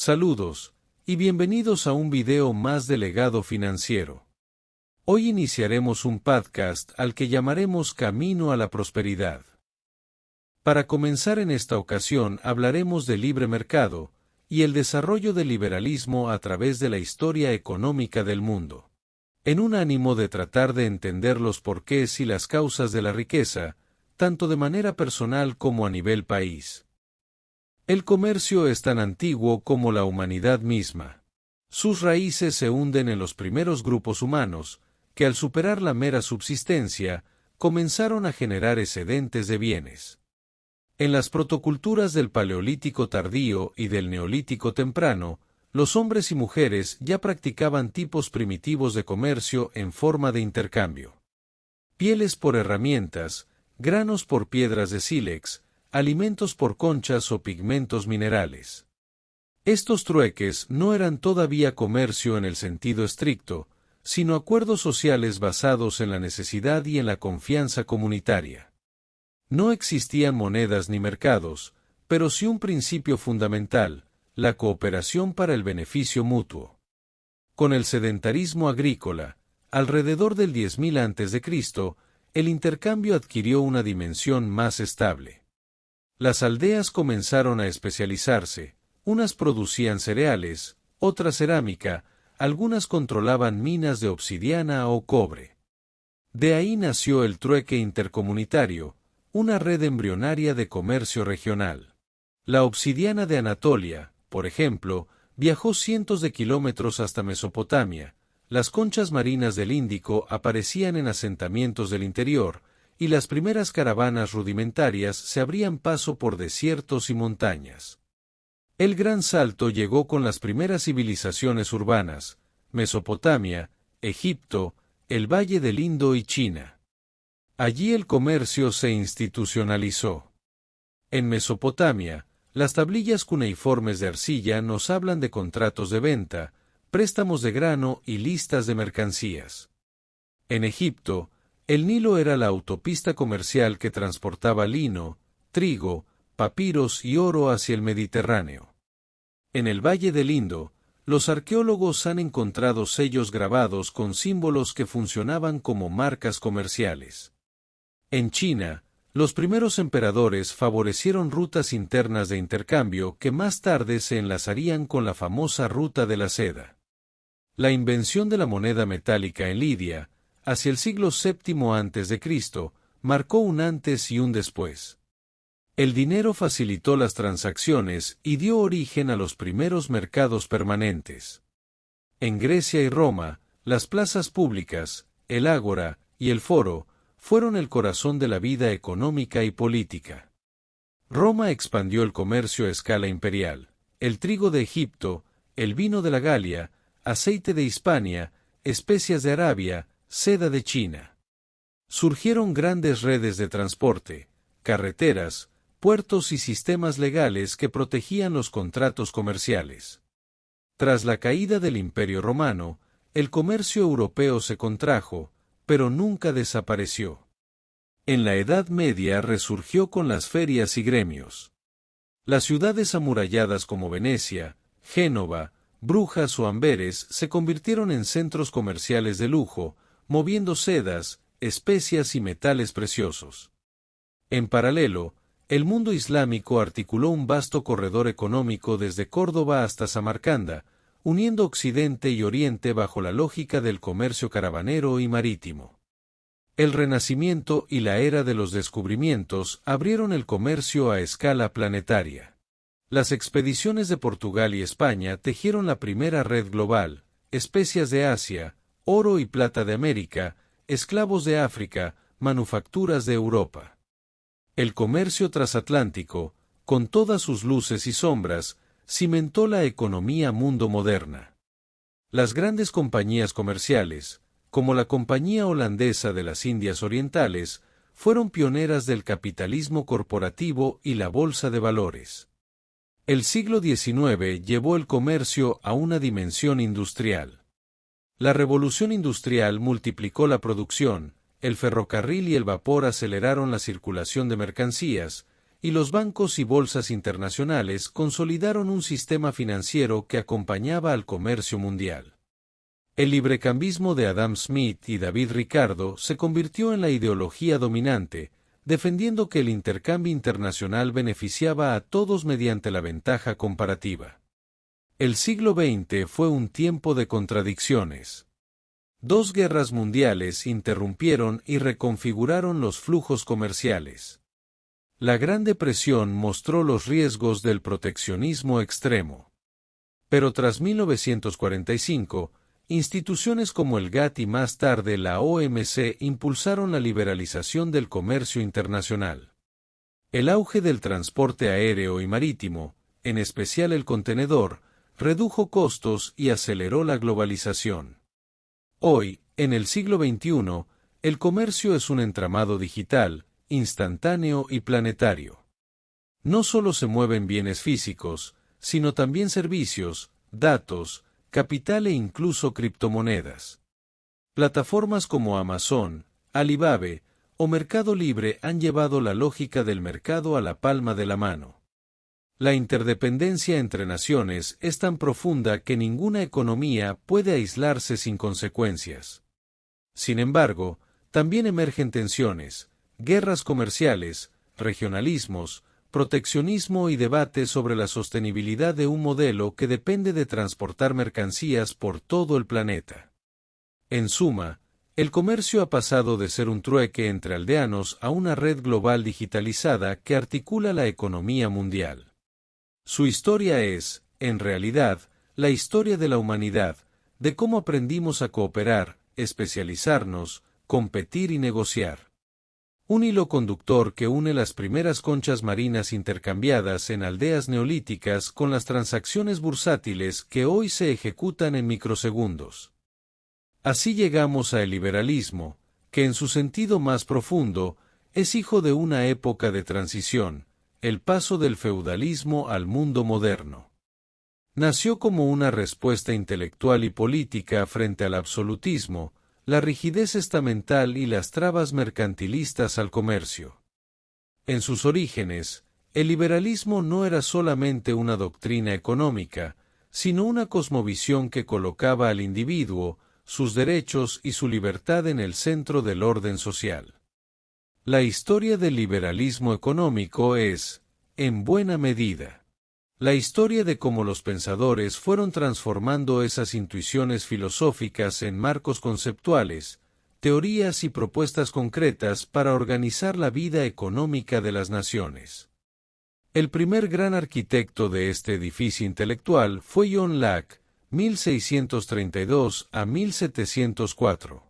Saludos, y bienvenidos a un video más de Legado Financiero. Hoy iniciaremos un podcast al que llamaremos Camino a la Prosperidad. Para comenzar en esta ocasión hablaremos de libre mercado, y el desarrollo del liberalismo a través de la historia económica del mundo. En un ánimo de tratar de entender los porqués y las causas de la riqueza, tanto de manera personal como a nivel país. El comercio es tan antiguo como la humanidad misma. Sus raíces se hunden en los primeros grupos humanos, que al superar la mera subsistencia, comenzaron a generar excedentes de bienes. En las protoculturas del Paleolítico tardío y del Neolítico temprano, los hombres y mujeres ya practicaban tipos primitivos de comercio en forma de intercambio. Pieles por herramientas, granos por piedras de sílex, alimentos por conchas o pigmentos minerales. Estos trueques no eran todavía comercio en el sentido estricto, sino acuerdos sociales basados en la necesidad y en la confianza comunitaria. No existían monedas ni mercados, pero sí un principio fundamental, la cooperación para el beneficio mutuo. Con el sedentarismo agrícola, alrededor del 10.000 a.C., el intercambio adquirió una dimensión más estable. Las aldeas comenzaron a especializarse, unas producían cereales, otras cerámica, algunas controlaban minas de obsidiana o cobre. De ahí nació el trueque intercomunitario, una red embrionaria de comercio regional. La obsidiana de Anatolia, por ejemplo, viajó cientos de kilómetros hasta Mesopotamia, las conchas marinas del Índico aparecían en asentamientos del interior, y las primeras caravanas rudimentarias se abrían paso por desiertos y montañas. El gran salto llegó con las primeras civilizaciones urbanas, Mesopotamia, Egipto, el Valle del Indo y China. Allí el comercio se institucionalizó. En Mesopotamia, las tablillas cuneiformes de arcilla nos hablan de contratos de venta, préstamos de grano y listas de mercancías. En Egipto, el Nilo era la autopista comercial que transportaba lino, trigo, papiros y oro hacia el Mediterráneo. En el Valle del Indo, los arqueólogos han encontrado sellos grabados con símbolos que funcionaban como marcas comerciales. En China, los primeros emperadores favorecieron rutas internas de intercambio que más tarde se enlazarían con la famosa ruta de la seda. La invención de la moneda metálica en Lidia, hacia el siglo VII a.C., marcó un antes y un después. El dinero facilitó las transacciones y dio origen a los primeros mercados permanentes. En Grecia y Roma, las plazas públicas, el ágora y el foro, fueron el corazón de la vida económica y política. Roma expandió el comercio a escala imperial, el trigo de Egipto, el vino de la Galia, aceite de Hispania, especias de Arabia, seda de China. Surgieron grandes redes de transporte, carreteras, puertos y sistemas legales que protegían los contratos comerciales. Tras la caída del Imperio Romano, el comercio europeo se contrajo, pero nunca desapareció. En la Edad Media resurgió con las ferias y gremios. Las ciudades amuralladas como Venecia, Génova, Brujas o Amberes se convirtieron en centros comerciales de lujo, moviendo sedas, especias y metales preciosos. En paralelo, el mundo islámico articuló un vasto corredor económico desde Córdoba hasta Samarcanda, uniendo Occidente y Oriente bajo la lógica del comercio caravanero y marítimo. El Renacimiento y la era de los descubrimientos abrieron el comercio a escala planetaria. Las expediciones de Portugal y España tejieron la primera red global, especias de Asia, oro y plata de América, esclavos de África, manufacturas de Europa. El comercio transatlántico, con todas sus luces y sombras, cimentó la economía mundo moderna. Las grandes compañías comerciales, como la Compañía Holandesa de las Indias Orientales, fueron pioneras del capitalismo corporativo y la bolsa de valores. El siglo XIX llevó el comercio a una dimensión industrial. La revolución industrial multiplicó la producción, el ferrocarril y el vapor aceleraron la circulación de mercancías, y los bancos y bolsas internacionales consolidaron un sistema financiero que acompañaba al comercio mundial. El librecambismo de Adam Smith y David Ricardo se convirtió en la ideología dominante, defendiendo que el intercambio internacional beneficiaba a todos mediante la ventaja comparativa. El siglo XX fue un tiempo de contradicciones. Dos guerras mundiales interrumpieron y reconfiguraron los flujos comerciales. La Gran Depresión mostró los riesgos del proteccionismo extremo. Pero tras 1945, instituciones como el GATT y más tarde la OMC impulsaron la liberalización del comercio internacional. El auge del transporte aéreo y marítimo, en especial el contenedor, redujo costos y aceleró la globalización. Hoy, en el siglo XXI, el comercio es un entramado digital, instantáneo y planetario. No solo se mueven bienes físicos, sino también servicios, datos, capital e incluso criptomonedas. Plataformas como Amazon, Alibaba o Mercado Libre han llevado la lógica del mercado a la palma de la mano. La interdependencia entre naciones es tan profunda que ninguna economía puede aislarse sin consecuencias. Sin embargo, también emergen tensiones, guerras comerciales, regionalismos, proteccionismo y debates sobre la sostenibilidad de un modelo que depende de transportar mercancías por todo el planeta. En suma, el comercio ha pasado de ser un trueque entre aldeanos a una red global digitalizada que articula la economía mundial. Su historia es, en realidad, la historia de la humanidad, de cómo aprendimos a cooperar, especializarnos, competir y negociar. Un hilo conductor que une las primeras conchas marinas intercambiadas en aldeas neolíticas con las transacciones bursátiles que hoy se ejecutan en microsegundos. Así llegamos al liberalismo, que en su sentido más profundo, es hijo de una época de transición, el paso del feudalismo al mundo moderno. Nació como una respuesta intelectual y política frente al absolutismo, la rigidez estamental y las trabas mercantilistas al comercio. En sus orígenes, el liberalismo no era solamente una doctrina económica, sino una cosmovisión que colocaba al individuo, sus derechos y su libertad en el centro del orden social. La historia del liberalismo económico es, en buena medida, la historia de cómo los pensadores fueron transformando esas intuiciones filosóficas en marcos conceptuales, teorías y propuestas concretas para organizar la vida económica de las naciones. El primer gran arquitecto de este edificio intelectual fue John Locke, 1632 a 1704.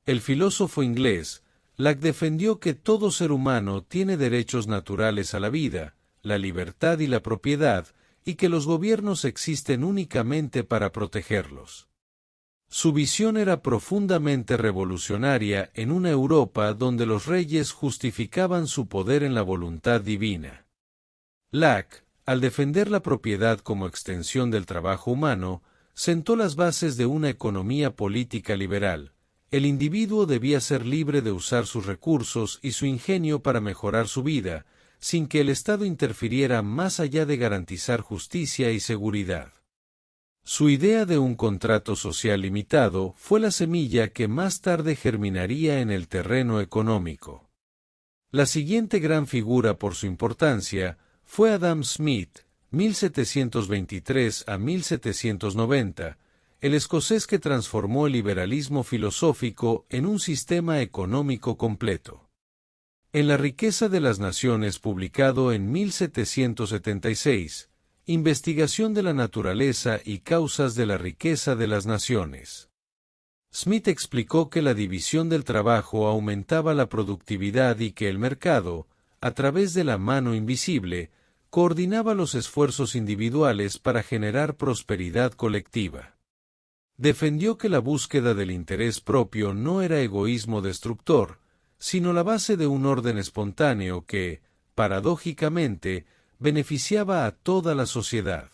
El filósofo inglés, Locke defendió que todo ser humano tiene derechos naturales a la vida, la libertad y la propiedad, y que los gobiernos existen únicamente para protegerlos. Su visión era profundamente revolucionaria en una Europa donde los reyes justificaban su poder en la voluntad divina. Locke, al defender la propiedad como extensión del trabajo humano, sentó las bases de una economía política liberal. El individuo debía ser libre de usar sus recursos y su ingenio para mejorar su vida, sin que el Estado interfiriera más allá de garantizar justicia y seguridad. Su idea de un contrato social limitado fue la semilla que más tarde germinaría en el terreno económico. La siguiente gran figura por su importancia fue Adam Smith, 1723 a 1790, el escocés que transformó el liberalismo filosófico en un sistema económico completo. En La riqueza de las naciones, publicado en 1776, Investigación de la naturaleza y causas de la riqueza de las naciones. Smith explicó que la división del trabajo aumentaba la productividad y que el mercado, a través de la mano invisible, coordinaba los esfuerzos individuales para generar prosperidad colectiva. Defendió que la búsqueda del interés propio no era egoísmo destructor, sino la base de un orden espontáneo que, paradójicamente, beneficiaba a toda la sociedad.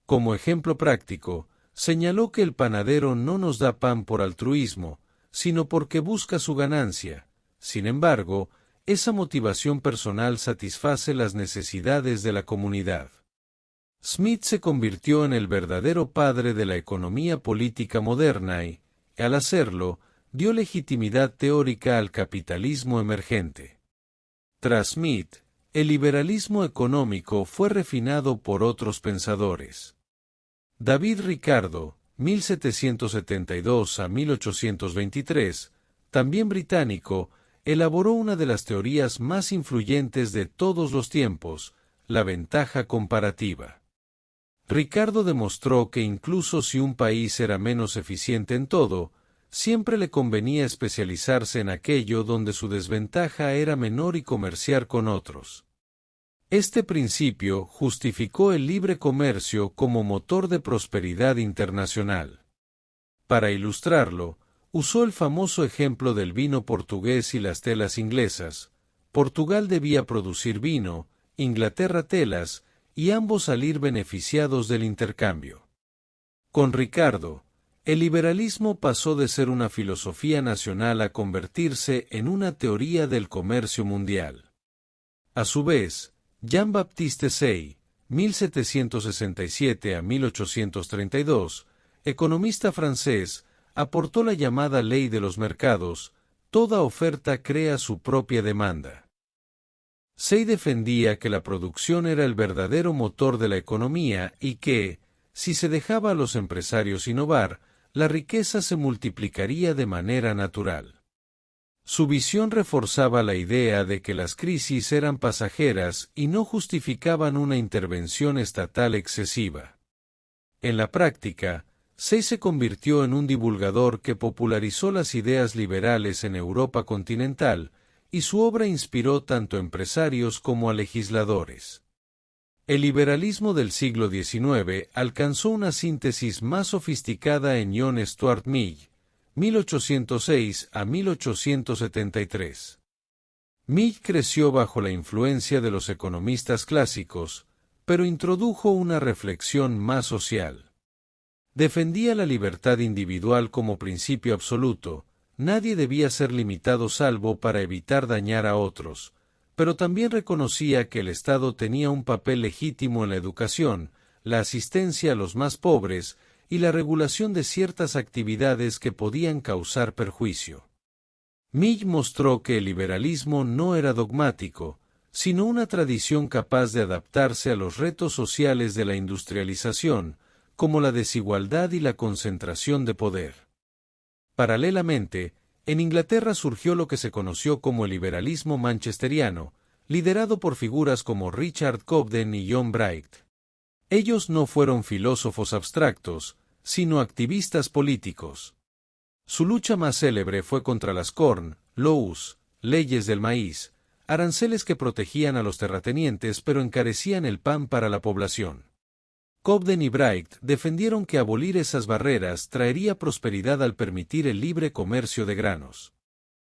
Como ejemplo práctico, señaló que el panadero no nos da pan por altruismo, sino porque busca su ganancia. Sin embargo, esa motivación personal satisface las necesidades de la comunidad. Smith se convirtió en el verdadero padre de la economía política moderna y, al hacerlo, dio legitimidad teórica al capitalismo emergente. Tras Smith, el liberalismo económico fue refinado por otros pensadores. David Ricardo, 1772 a 1823, también británico, elaboró una de las teorías más influyentes de todos los tiempos, la ventaja comparativa. Ricardo demostró que incluso si un país era menos eficiente en todo, siempre le convenía especializarse en aquello donde su desventaja era menor y comerciar con otros. Este principio justificó el libre comercio como motor de prosperidad internacional. Para ilustrarlo, usó el famoso ejemplo del vino portugués y las telas inglesas. Portugal debía producir vino, Inglaterra telas, y ambos salir beneficiados del intercambio. Con Ricardo, el liberalismo pasó de ser una filosofía nacional a convertirse en una teoría del comercio mundial. A su vez, Jean-Baptiste Say, 1767 a 1832, economista francés, aportó la llamada ley de los mercados: toda oferta crea su propia demanda. Say defendía que la producción era el verdadero motor de la economía y que, si se dejaba a los empresarios innovar, la riqueza se multiplicaría de manera natural. Su visión reforzaba la idea de que las crisis eran pasajeras y no justificaban una intervención estatal excesiva. En la práctica, Say se convirtió en un divulgador que popularizó las ideas liberales en Europa continental, y su obra inspiró tanto a empresarios como a legisladores. El liberalismo del siglo XIX alcanzó una síntesis más sofisticada en John Stuart Mill, 1806 a 1873. Mill creció bajo la influencia de los economistas clásicos, pero introdujo una reflexión más social. Defendía la libertad individual como principio absoluto. Nadie debía ser limitado salvo para evitar dañar a otros, pero también reconocía que el Estado tenía un papel legítimo en la educación, la asistencia a los más pobres y la regulación de ciertas actividades que podían causar perjuicio. Mill mostró que el liberalismo no era dogmático, sino una tradición capaz de adaptarse a los retos sociales de la industrialización, como la desigualdad y la concentración de poder. Paralelamente, en Inglaterra surgió lo que se conoció como el liberalismo manchesteriano, liderado por figuras como Richard Cobden y John Bright. Ellos no fueron filósofos abstractos, sino activistas políticos. Su lucha más célebre fue contra las Corn Laws, leyes del maíz, aranceles que protegían a los terratenientes pero encarecían el pan para la población. Cobden y Bright defendieron que abolir esas barreras traería prosperidad al permitir el libre comercio de granos.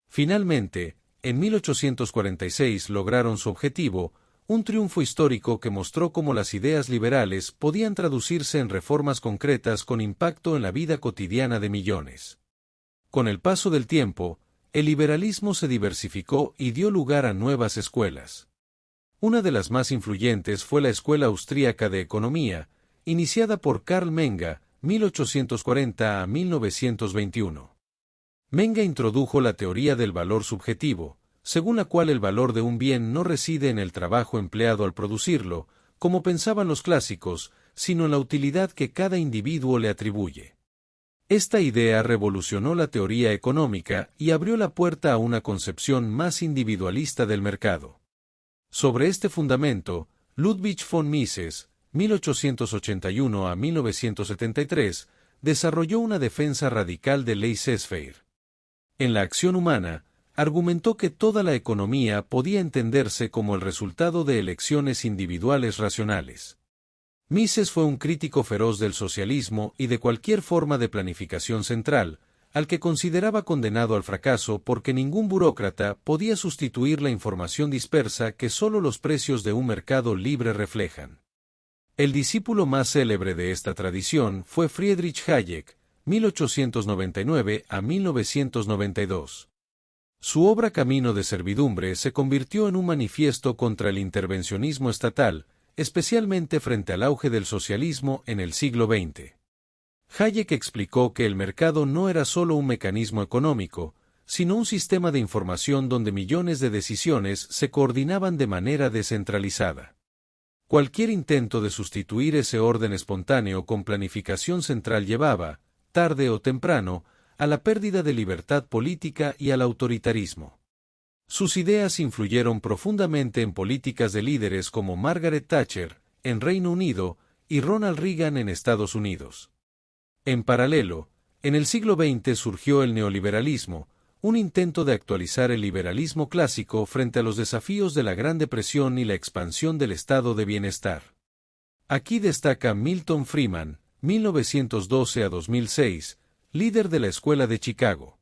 Finalmente, en 1846 lograron su objetivo, un triunfo histórico que mostró cómo las ideas liberales podían traducirse en reformas concretas con impacto en la vida cotidiana de millones. Con el paso del tiempo, el liberalismo se diversificó y dio lugar a nuevas escuelas. Una de las más influyentes fue la Escuela Austríaca de Economía, iniciada por Karl Menger, 1840 a 1921. Menger introdujo la teoría del valor subjetivo, según la cual el valor de un bien no reside en el trabajo empleado al producirlo, como pensaban los clásicos, sino en la utilidad que cada individuo le atribuye. Esta idea revolucionó la teoría económica y abrió la puerta a una concepción más individualista del mercado. Sobre este fundamento, Ludwig von Mises, 1881 a 1973, desarrolló una defensa radical del laissez-faire. En la acción humana, argumentó que toda la economía podía entenderse como el resultado de elecciones individuales racionales. Mises fue un crítico feroz del socialismo y de cualquier forma de planificación central, al que consideraba condenado al fracaso porque ningún burócrata podía sustituir la información dispersa que solo los precios de un mercado libre reflejan. El discípulo más célebre de esta tradición fue Friedrich Hayek, 1899 a 1992. Su obra Camino de Servidumbre se convirtió en un manifiesto contra el intervencionismo estatal, especialmente frente al auge del socialismo en el siglo XX. Hayek explicó que el mercado no era solo un mecanismo económico, sino un sistema de información donde millones de decisiones se coordinaban de manera descentralizada. Cualquier intento de sustituir ese orden espontáneo con planificación central llevaba, tarde o temprano, a la pérdida de libertad política y al autoritarismo. Sus ideas influyeron profundamente en políticas de líderes como Margaret Thatcher, en Reino Unido, y Ronald Reagan en Estados Unidos. En paralelo, en el siglo XX surgió el neoliberalismo, un intento de actualizar el liberalismo clásico frente a los desafíos de la Gran Depresión y la expansión del estado de bienestar. Aquí destaca Milton Friedman, 1912 a 2006, líder de la Escuela de Chicago.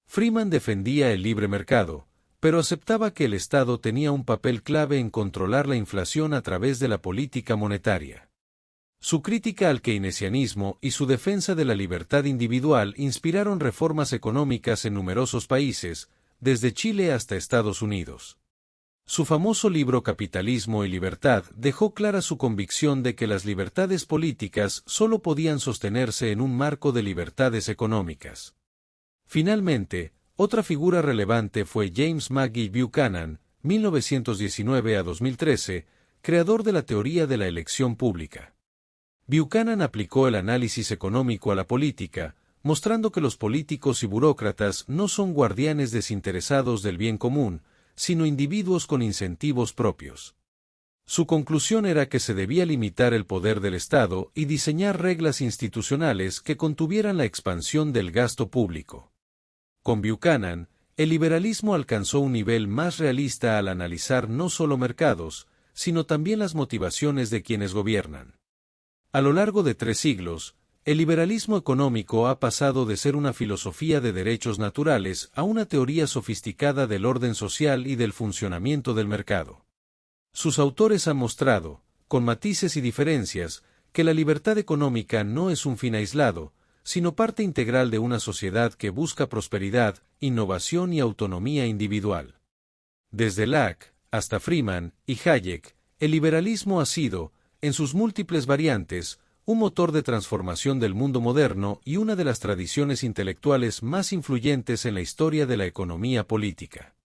Friedman defendía el libre mercado, pero aceptaba que el Estado tenía un papel clave en controlar la inflación a través de la política monetaria. Su crítica al keynesianismo y su defensa de la libertad individual inspiraron reformas económicas en numerosos países, desde Chile hasta Estados Unidos. Su famoso libro Capitalismo y Libertad dejó clara su convicción de que las libertades políticas solo podían sostenerse en un marco de libertades económicas. Finalmente, otra figura relevante fue James Maggie Buchanan, 1919 a 2013, creador de la teoría de la elección pública. Buchanan aplicó el análisis económico a la política, mostrando que los políticos y burócratas no son guardianes desinteresados del bien común, sino individuos con incentivos propios. Su conclusión era que se debía limitar el poder del Estado y diseñar reglas institucionales que contuvieran la expansión del gasto público. Con Buchanan, el liberalismo alcanzó un nivel más realista al analizar no solo mercados, sino también las motivaciones de quienes gobiernan. A lo largo de 3 siglos, el liberalismo económico ha pasado de ser una filosofía de derechos naturales a una teoría sofisticada del orden social y del funcionamiento del mercado. Sus autores han mostrado, con matices y diferencias, que la libertad económica no es un fin aislado, sino parte integral de una sociedad que busca prosperidad, innovación y autonomía individual. Desde Locke hasta Friedman y Hayek, el liberalismo ha sido, en sus múltiples variantes, un motor de transformación del mundo moderno y una de las tradiciones intelectuales más influyentes en la historia de la economía política.